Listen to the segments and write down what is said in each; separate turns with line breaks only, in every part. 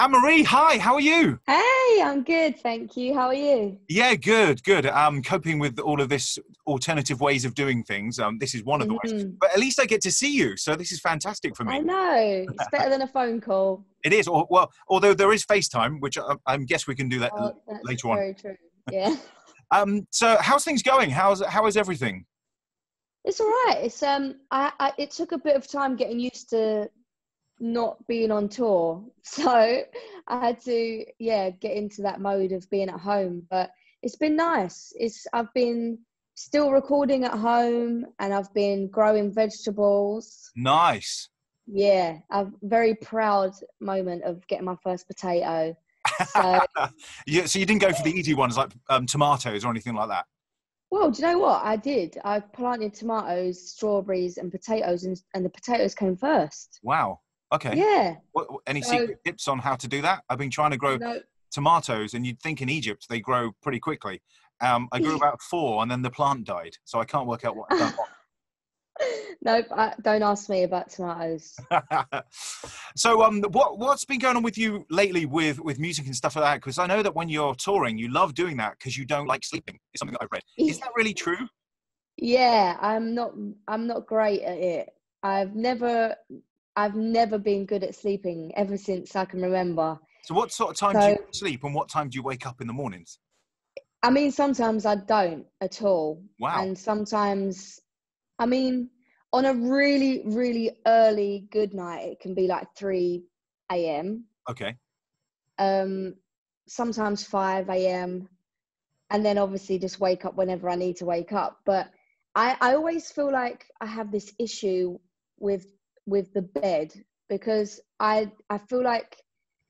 Anne-Marie, hi, how are you?
Hey, I'm good, thank you. How are you?
Yeah, good. Coping with all of this alternative ways of doing things. This is one of the ways. But at least I get to see you, so this is fantastic for
I
me.
know. It's better than a phone call.
It is, well, although there is FaceTime, which I guess we can do that
Oh, that's
later on.
very true. Yeah.
So how's things going? How is everything?
It's all right. It took a bit of time getting used to not being on tour. So I had to, get into that mode of being at home. But it's been nice. I've been still recording at home and I've been growing vegetables.
Nice.
Yeah, a very proud moment of getting my first potato. So,
Yeah, so you didn't go for the easy ones like tomatoes or anything like that?
well, do you know what I did? I planted tomatoes, strawberries, and potatoes, and the potatoes came first.
Wow. Okay.
Yeah.
Any
So,
secret tips on how to do that? I've been trying to grow
no,
tomatoes, and you'd think in Egypt they grow pretty quickly. I grew about 4, and then the plant died, so I can't work out what I've done
nope. Don't ask me about tomatoes.
wrong. So, what's been going on with you lately with music and stuff like that? Because I know that when you're touring, you love doing that because you don't like sleeping. It's something that I've read. Is that really true?
Yeah, I'm not. I'm not great at it. I've never. I've never been good at sleeping ever since I can remember.
So, what sort of time do you
So,
sleep, and what time do you wake up in the mornings?
I mean, sometimes I don't at all,
Wow.
and sometimes, I mean, on a really, really early good night, it can be like 3 a.m.
Okay.
Um, Sometimes 5 a.m. And then obviously just wake up whenever I need to wake up. But I always feel like I have this issue with the bed because I feel like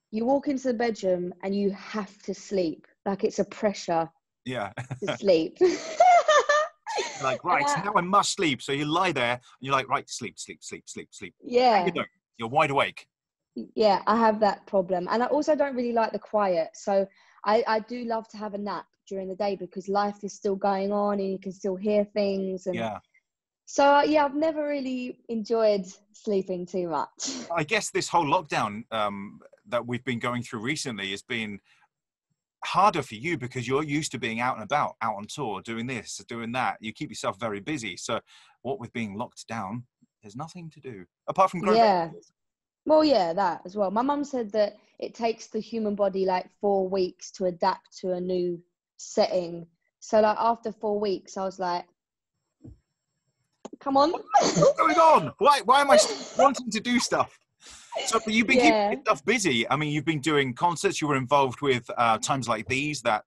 you walk into the bedroom and you have to sleep. Like it's a pressure
Yeah.
to sleep.
Like,
And
right, now I must sleep. So you lie there and you're like, right, sleep, sleep, sleep, sleep, sleep. And you
yeah,
don't. You're wide awake.
yeah, I have that problem. And I also don't really like the quiet. So I do love to have a nap during the day because life is still going on and you can still hear things. And
Yeah.
so, yeah, I've never really enjoyed sleeping too much.
I guess this whole lockdown that we've been going through recently has been harder for you because you're used to being out and about, out on tour, doing this, doing that. You keep yourself very busy. So what with being locked down, there's nothing to do apart from grow
Yeah.
vegetables.
Well, yeah, that as well. My mum said that it takes the human body like 4 weeks to adapt to a new setting. So, like, after 4 weeks, I was like, come on.
What's going on? Why am I still wanting to do stuff? So but you've been keeping
Yeah.
yourself busy. I mean, you've been doing concerts. You were involved with Times Like These, that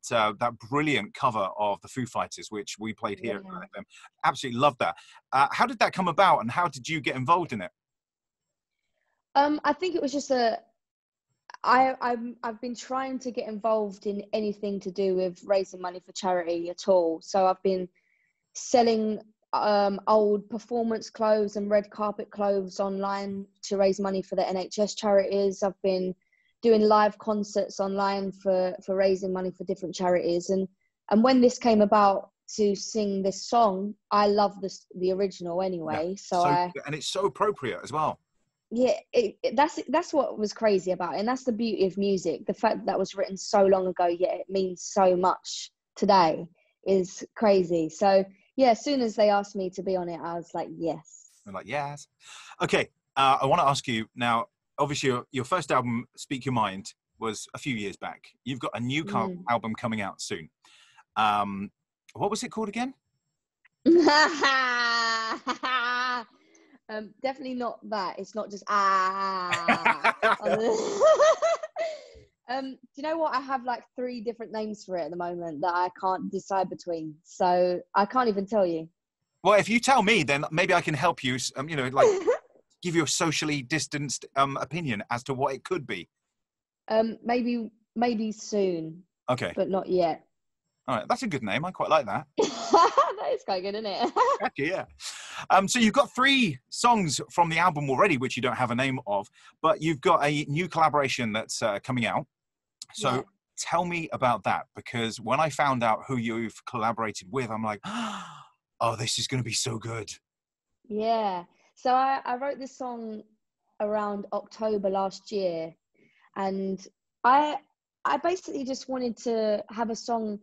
brilliant cover of the Foo Fighters, which we played here at
Yeah.
NileFM. Absolutely love that. How did that come about, and how did you get involved in it?
I think it was just I've been trying to get involved in anything to do with raising money for charity at all. So I've been selling old performance clothes and red carpet clothes online to raise money for the NHS charities. I've been doing live concerts online for raising money for different charities. And when this came about to sing this song, I love the original
Yeah.
anyway. So
So and it's so appropriate as well.
yeah, that's what was crazy about it. And that's the beauty of music. The fact that was written so long ago, yet it means so much today is crazy. So yeah, as soon as they asked me to be on it, I was like, yes.
I'm like, yes. Okay. I want to ask you now. Obviously, your first album, "Speak Your Mind," was a few years back. You've got a new
Mm.
album coming out soon. Um, what was it called again?
Definitely not that. It's not just do you know what? I have like 3 different names for it at the moment that I can't decide between. So I can't even tell you.
Well, if you tell me, then maybe I can help you. Like give you a socially distanced opinion as to what it could be.
Maybe soon,
Okay.
but not yet.
All right. That's a good name. I quite like that.
That is quite good, isn't it?
Actually, yeah. So you've got 3 songs from the album already, which you don't have a name of, but you've got a new collaboration that's coming out. So
Yeah.
tell me about that, because when I found out who you've collaborated with, I'm like, oh, this is going to be so good.
Yeah. So I wrote this song around October last year. And I I basically just wanted to have a song.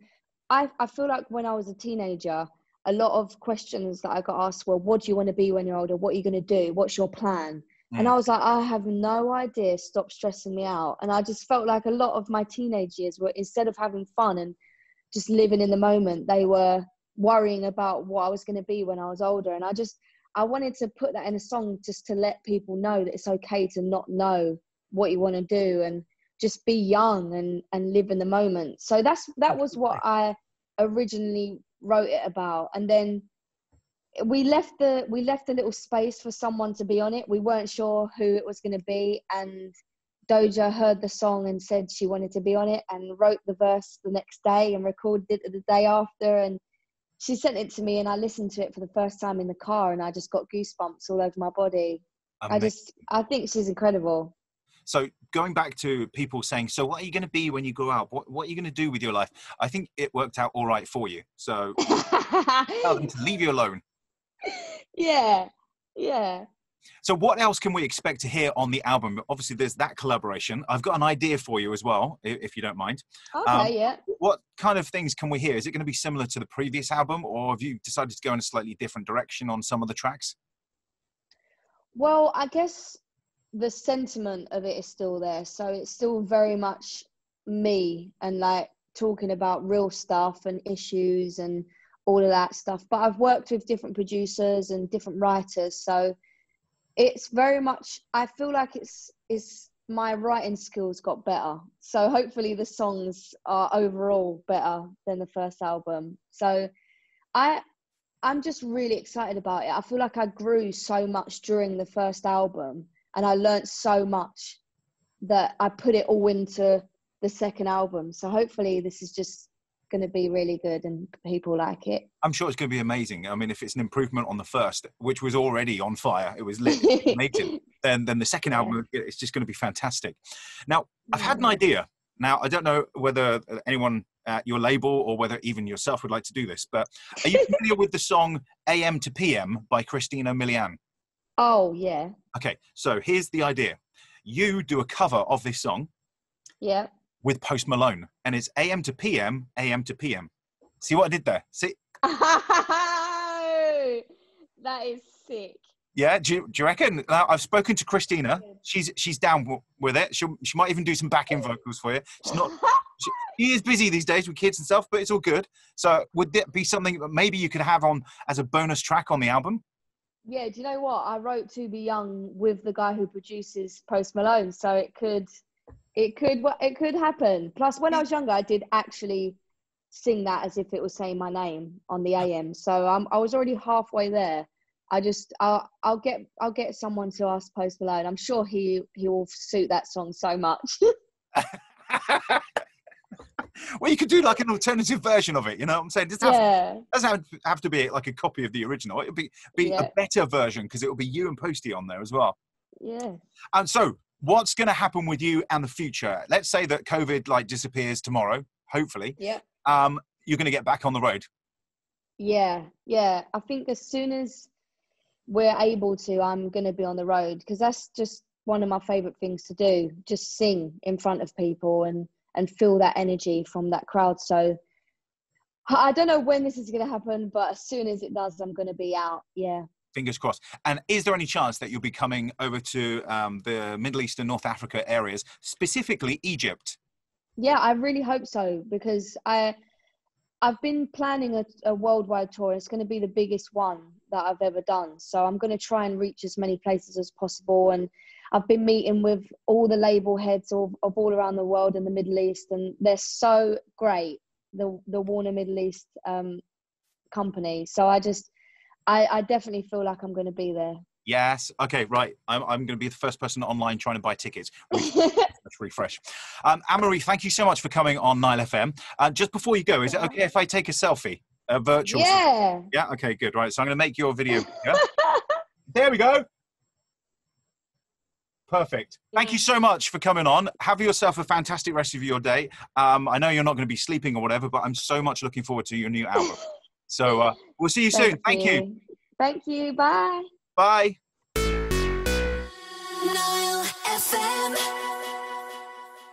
I feel like when I was a teenager, a lot of questions that I got asked were, what do you want to be when you're older? What are you going to do? What's your plan? And
Mm.
I was like, I have no idea. Stop stressing me out. And I just felt like a lot of my teenage years were, instead of having fun and just living in the moment, they were worrying about what I was going to be when I was older. And I wanted to put that in a song just to let people know that it's okay to not know what you want to do and just be young and live in the moment. So that was what I originally wrote it about. And then we left a little space for someone to be on it. We weren't sure who it was going to be, and Doja heard the song and said she wanted to be on it, and wrote the verse the next day and recorded it the day after, and she sent it to me, and I listened to it for the first time in the car, and I just got goosebumps all over my body. I think she's incredible.
So going back to people saying, so what are you going to be when you grow up? What are you going to do with your life? I think it worked out all right for you. So tell them to leave you alone.
Yeah.
So what else can we expect to hear on the album? Obviously, there's that collaboration. I've got an idea for you as well, if you don't mind.
Okay, yeah.
What kind of things can we hear? Is it going to be similar to the previous album, or have you decided to go in a slightly different direction on some of the tracks?
Well, I guess the sentiment of it is still there. So it's still very much me and like talking about real stuff and issues and all of that stuff. But I've worked with different producers and different writers. So it's very much, I feel like it's my writing skills got better. So hopefully the songs are overall better than the first album. So I'm just really excited about it. I feel like I grew so much during the first album, and I learned so much that I put it all into the second album. So hopefully this is just going to be really good and people like it.
I'm sure it's going to be amazing. I mean, if it's an improvement on the first, which was already on fire, it was lit, amazing, then the second album, it's just going to be fantastic. Now, I've had an idea. Now, I don't know whether anyone at your label or whether even yourself would like to do this, but are you familiar with the song AM to PM by Christina Aguilera?
Oh, yeah.
Okay, so here's the idea. You do a cover of this song.
Yeah.
With Post Malone, and it's AM to PM, AM to PM. See what I did there? See?
That is sick.
Yeah, do you reckon? Now, I've spoken to Christina. She's down with it. She might even do some backing vocals for you. It's not. She is busy these days with kids and stuff, but it's all good. So would that be something that maybe you could have on as a bonus track on the album?
Yeah, do you know what? I wrote To Be Young with the guy who produces Post Malone, so it could happen. Plus, when I was younger, I did actually sing that as if it was saying my name on the AM. So I was already halfway there. I'll get someone to ask Post Malone. I'm sure he will suit that song so much.
Well, you could do like an alternative version of it. You know what I'm saying? It doesn't have to be like a copy of the original. It'll be a better version because it will be you and Posty on there as well.
Yeah.
And so, what's going to happen with you and the future? Let's say that COVID disappears tomorrow, hopefully.
Yeah.
You're going to get back on the road.
Yeah. I think as soon as we're able to, I'm going to be on the road because that's just one of my favorite things to do. Just sing in front of people and feel that energy from that crowd. So I don't know when this is going to happen, but as soon as it does, I'm going to be out. Yeah.
Fingers crossed. And is there any chance that you'll be coming over to the Middle East and North Africa areas, specifically Egypt?
Yeah, I really hope so because I've been planning a worldwide tour. It's going to be the biggest one that I've ever done. So I'm going to try and reach as many places as possible. And I've been meeting with all the label heads of all around the world in the Middle East, and they're so great, the Warner Middle East company. So I definitely feel like I'm going to be there.
Yes. Okay, right. I'm going to be the first person online trying to buy tickets. Let's refresh. Anne-Marie, thank you so much for coming on NileFM. Just before you go, is it okay if I take a selfie? A virtual selfie? Yeah? Okay, good. Right, so I'm going to make your video. Yeah? There we go. Perfect. Thank you so much for coming on. Have yourself a fantastic rest of your day. I know you're not going to be sleeping or whatever, but I'm so much looking forward to your new album. So we'll see you soon. Thank you.
Thank you. Bye.
Bye.
Nile.